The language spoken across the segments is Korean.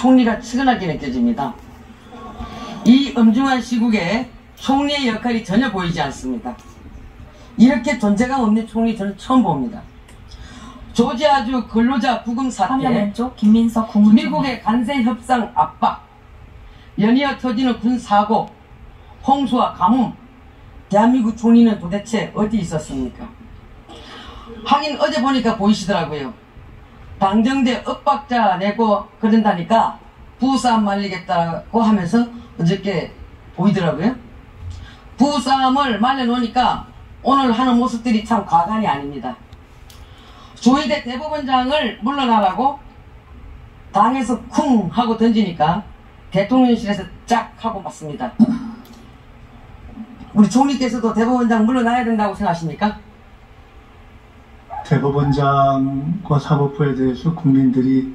총리가 측은하게 느껴집니다. 이 엄중한 시국에 총리의 역할이 전혀 보이지 않습니다. 이렇게 존재감 없는 총리 저는 처음 봅니다. 조지아주 근로자 구금 사태, 왼쪽 김민석 국무총리, 미국의 관세 협상 압박, 연이어 터지는 군사고, 홍수와 가뭄, 대한민국 총리는 도대체 어디 있었습니까? 하긴 어제 보니까 보이시더라고요. 당정대 엇박자 내고 그런다니까 부싸움 말리겠다고 하면서 어저께 보이더라고요. 부싸움을 말려놓으니까 오늘 하는 모습들이 참 과간이 아닙니다. 조희대 대법원장을 물러나라고 당에서 쿵 하고 던지니까 대통령실에서 짝 하고 맞습니다. 우리 총리께서도 대법원장 물러나야 된다고 생각하십니까? 대법원장과 사법부에 대해서 국민들이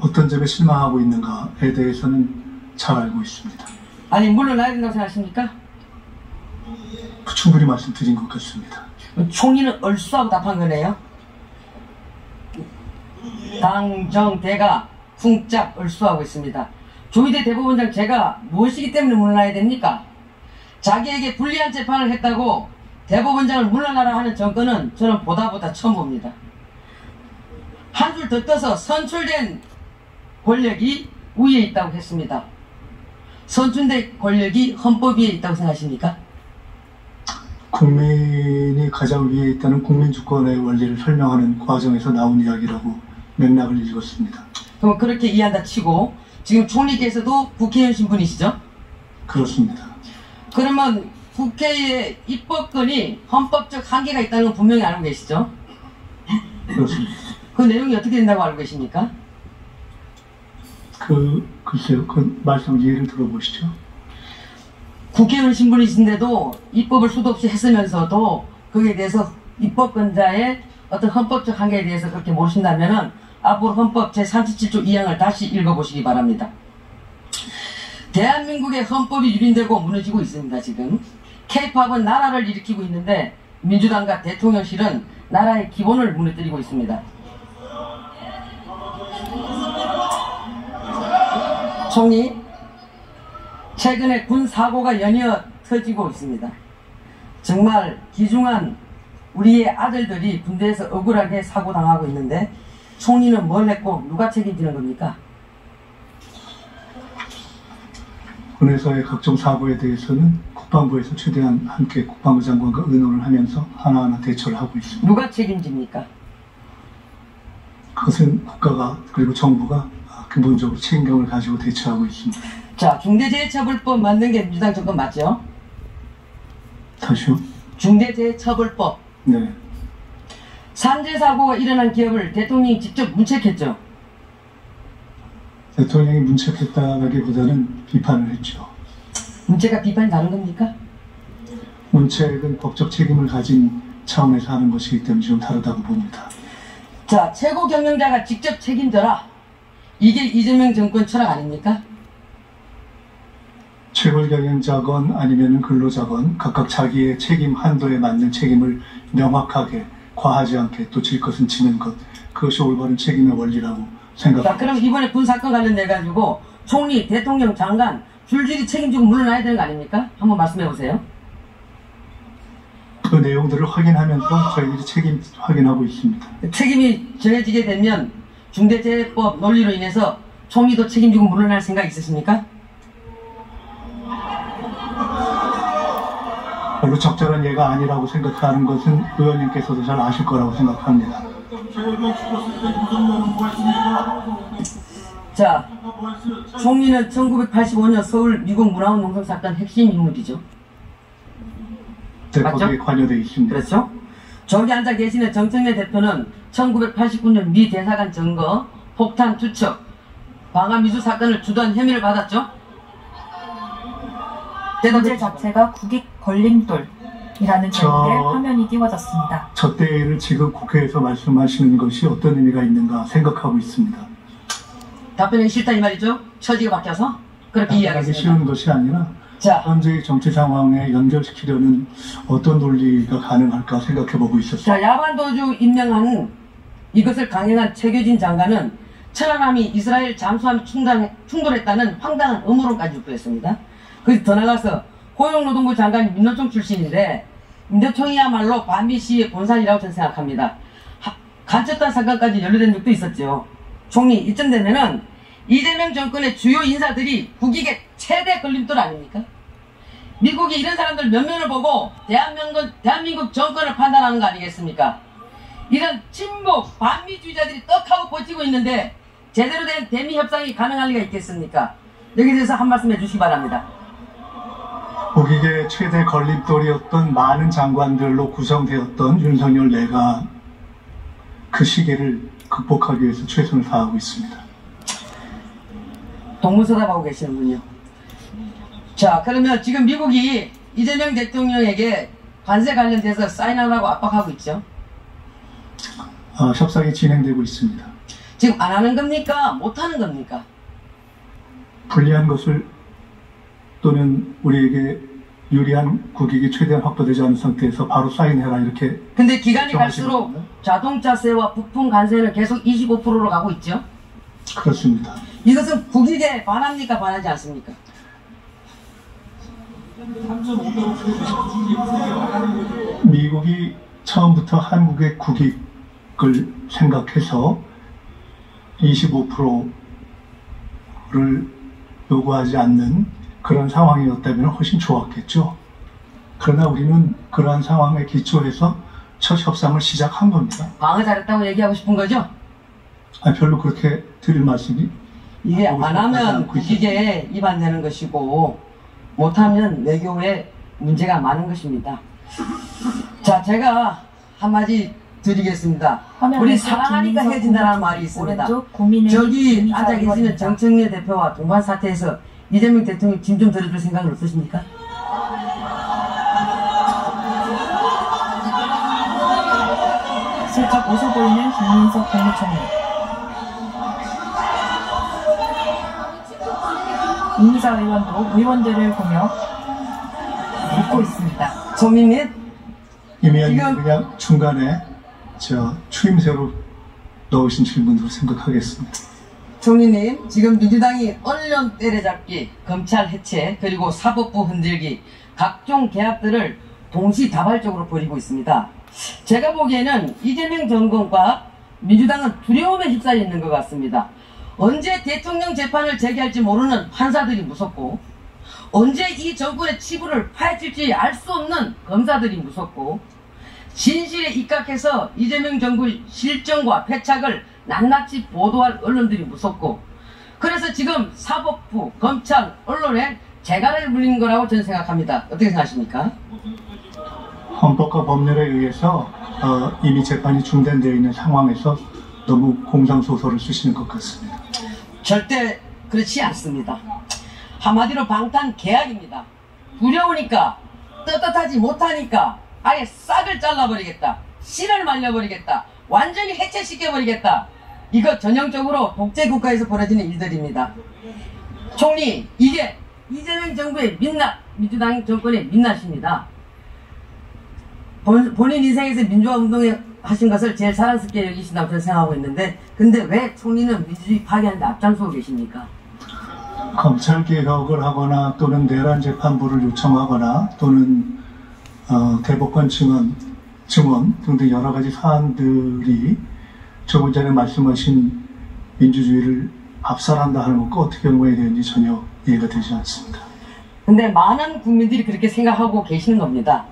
어떤 점에 실망하고 있는가에 대해서는 잘 알고 있습니다. 아니 물러나야 된다고 생각하십니까? 충분히 말씀드린 것 같습니다. 총리는 얼쑤하고 답한 거네요. 당정대가 쿵짝 얼쑤하고 있습니다. 조희대 대법원장 제가 무엇이기 때문에 물러나야 됩니까? 자기에게 불리한 재판을 했다고 대법원장을 물러나라 하는 정권은 저는 보다 처음 봅니다. 한술 더 떠서 선출된 권력이 위에 있다고 했습니다. 선출된 권력이 헌법 위에 있다고 생각하십니까? 국민이 가장 위에 있다는 국민주권의 원리를 설명하는 과정에서 나온 이야기라고 맥락을 읽었습니다. 그럼 그렇게 이해한다 치고 지금 총리께서도 국회의원 신분이시죠? 그렇습니다. 그러면 국회의 입법권이 헌법적 한계가 있다는 건 분명히 알고 계시죠? 그렇습니다. 그 내용이 어떻게 된다고 알고 계십니까? 글쎄요. 그 말씀 예를 들어보시죠. 국회의원 신분이신데도 입법을 수도 없이 했으면서도 거기에 대해서 입법권자의 어떤 헌법적 한계에 대해서 그렇게 모르신다면은 앞으로 헌법 제37조 2항을 다시 읽어보시기 바랍니다. 대한민국의 헌법이 유린되고 무너지고 있습니다. 지금 K-팝은 나라를 일으키고 있는데 민주당과 대통령실은 나라의 기본을 무너뜨리고 있습니다. 총리, 최근에 군 사고가 연이어 터지고 있습니다. 정말 귀중한 우리의 아들들이 군대에서 억울하게 사고당하고 있는데 총리는 뭘 했고 누가 책임지는 겁니까? 군에서의 각종 사고에 대해서는 국방부에서 최대한 함께 국방부 장관과 의논을 하면서 하나하나 대처를 하고 있습니다. 누가 책임집니까? 그것은 국가가 그리고 정부가 근본적으로 책임감을 가지고 대처하고 있습니다. 자, 중대재해처벌법 만든 게 민주당 정권 맞죠? 다시요? 중대재해처벌법. 네. 산재사고가 일어난 기업을 대통령이 직접 문책했죠? 대통령이 문책했다기보다는 비판을 했죠. 문책과 비판이 다른 겁니까? 문책은 법적 책임을 가진 차원에서 하는 것이기 때문에 좀 다르다고 봅니다. 자, 최고 경영자가 직접 책임져라. 이게 이재명 정권 철학 아닙니까? 최고 경영자건 아니면 근로자건 각각 자기의 책임 한도에 맞는 책임을 명확하게 과하지 않게 또 질 것은 지는 것, 그것이 올바른 책임의 원리라고 생각합니다. 자, 그럼 이번에 군사건 관련돼 가지고 총리, 대통령, 장관 줄줄이 책임지고 물러나야 되는 거 아닙니까? 한번 말씀해 보세요. 그 내용들을 확인하면서 저희들이 책임 확인하고 있습니다. 책임이 정해지게 되면 중대재해법 논리로 인해서 총리도 책임지고 물러날 생각 있으십니까? 별로 적절한 예가 아니라고 생각하는 것은 의원님께서도 잘 아실 거라고 생각합니다. 자, 총리는 1985년 서울 미국 문화원 농성 사건 핵심 인물이죠. 네, 거기에 관여되어 있습니다. 그렇죠? 저기 앉아 계시는 정청래 대표는 1989년 미 대사관 증거, 폭탄 투척, 방화 미수 사건을 주도한 혐의를 받았죠? 문제 자체가 국익 걸림돌이라는 제목의 화면이 띄워졌습니다. 저 때를 지금 국회에서 말씀하시는 것이 어떤 의미가 있는가 생각하고 있습니다. 답변이 싫다 이 말이죠? 처지가 바뀌어서? 그렇게 이해하겠습니다. 쉬운 것이 아니라 자, 현재의 정치 상황에 연결시키려는 어떤 논리가 가능할까 생각해보고 있었습니다. 자, 야반도주 임명한 이것을 강행한 최규진 장관은 천안함이 이스라엘 잠수함이 충돌했다는 황당한 음모론까지 유포했습니다. 그래서 더 나가서 고용노동부 장관이 민노총 출신인데 민노총이야말로 반미 시위의 본산이라고 저는 생각합니다. 간첩단 사건까지 연루된 적도 있었죠. 총리, 이쯤 되면은 이재명 정권의 주요 인사들이 국익의 최대 걸림돌 아닙니까? 미국이 이런 사람들 몇 면을 보고 대한민국 정권을 판단하는 거 아니겠습니까? 이런 친북 반미주의자들이 떡하고 버티고 있는데 제대로 된 대미 협상이 가능할 리가 있겠습니까? 여기에 대해서 한 말씀 해주시기 바랍니다. 국익의 최대 걸림돌이었던 많은 장관들로 구성되었던 윤석열 내각, 그 시기를 극복하기 위해서 최선을 다하고 있습니다. 동문서답하고 계시는군요. 자, 그러면 지금 미국이 이재명 대통령에게 관세 관련돼서 사인하라고 압박하고 있죠? 협상이 진행되고 있습니다. 지금 안 하는 겁니까? 못 하는 겁니까? 불리한 것을 또는 우리에게 유리한 국익이 최대한 확보되지 않은 상태에서 바로 사인해라 이렇게. 근데 기간이 갈수록 겁니다. 자동차세와 부품 관세는 계속 25%로 가고 있죠? 그렇습니다. 이것은 국익에 반합니까? 반하지 않습니까? 미국이 처음부터 한국의 국익을 생각해서 25%를 요구하지 않는 그런 상황이었다면 훨씬 좋았겠죠. 그러나 우리는 그러한 상황에 기초해서 첫 협상을 시작한 겁니다. 방어 잘했다고 얘기하고 싶은 거죠? 별로 그렇게 드릴 말씀이. 이게 안 하면 국익에 위반되는 것이고 못하면 외교에 문제가 많은 것입니다. 자, 제가 한마디 드리겠습니다. 우리 사랑하니까 헤어진다는 말이 있습니다. 저기 앉아 계시는 정청래 대표와 동반 사태에서 이재명 대통령 짐 좀 들어줄 생각은 없으십니까? 슬쩍 웃어 보이는 김민석 국무총리. 이미자 의원도 의원들을 보며 웃고 있습니다. 총리님, 이미아님 그냥 중간에 추임새로 넣으신 질문으로 생각하겠습니다. 총리님, 지금 민주당이 언론 때려잡기, 검찰 해체, 그리고 사법부 흔들기, 각종 개혁들을 동시다발적으로 벌이고 있습니다. 제가 보기에는 이재명 정권과 민주당은 두려움에 휩싸여 있는 것 같습니다. 언제 대통령 재판을 제기할지 모르는 판사들이 무섭고, 언제 이 정권의 치부를 파헤칠지 알 수 없는 검사들이 무섭고, 진실에 입각해서 이재명 정부의 실정과 패착을 낱낱이 보도할 언론들이 무섭고, 그래서 지금 사법부, 검찰, 언론에 재갈을 물리는 거라고 저는 생각합니다. 어떻게 생각하십니까? 헌법과 법률에 의해서 이미 재판이 중단되어 있는 상황에서 너무 공상소설을 쓰시는 것 같습니다. 절대 그렇지 않습니다. 한마디로 방탄계약입니다. 두려우니까, 떳떳하지 못하니까 아예 싹을 잘라버리겠다, 씨를 말려버리겠다, 완전히 해체시켜버리겠다. 이거 전형적으로 독재국가에서 벌어지는 일들입니다. 총리, 이게 이재명 정부의 민낯, 민주당 정권의 민낯입니다. 본인 인생에서 민주화 운동에 하신 것을 제일 자랑스럽게 여기신다고 저는 생각하고 있는데, 근데 왜 총리는 민주주의 파괴하는데 앞장서고 계십니까? 검찰 개혁을 하거나 또는 내란 재판부를 요청하거나 또는 대법관 증언 등등 여러 가지 사안들이 조금 전에 말씀하신 민주주의를 압살한다 하는 것과 어떻게 연관이 되는지 전혀 이해가 되지 않습니다. 근데 많은 국민들이 그렇게 생각하고 계시는 겁니다.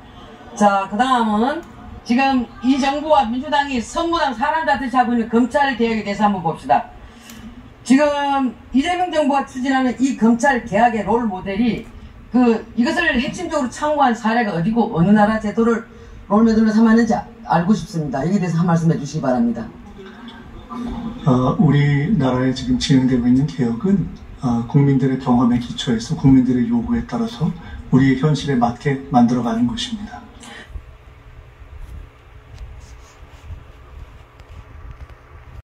자, 그 다음은 지금 이 정부와 민주당이 선무당 사람다듯이 하고 있는 검찰 개혁에 대해서 한번 봅시다. 지금 이재명 정부가 추진하는 이 검찰 개혁의 롤 모델이 이것을 핵심적으로 참고한 사례가 어디고 어느 나라 제도를 롤 모델로 삼았는지 알고 싶습니다. 여기에 대해서 한 말씀 해주시기 바랍니다. 우리나라에 지금 진행되고 있는 개혁은 국민들의 경험에 기초해서 국민들의 요구에 따라서 우리의 현실에 맞게 만들어가는 것입니다.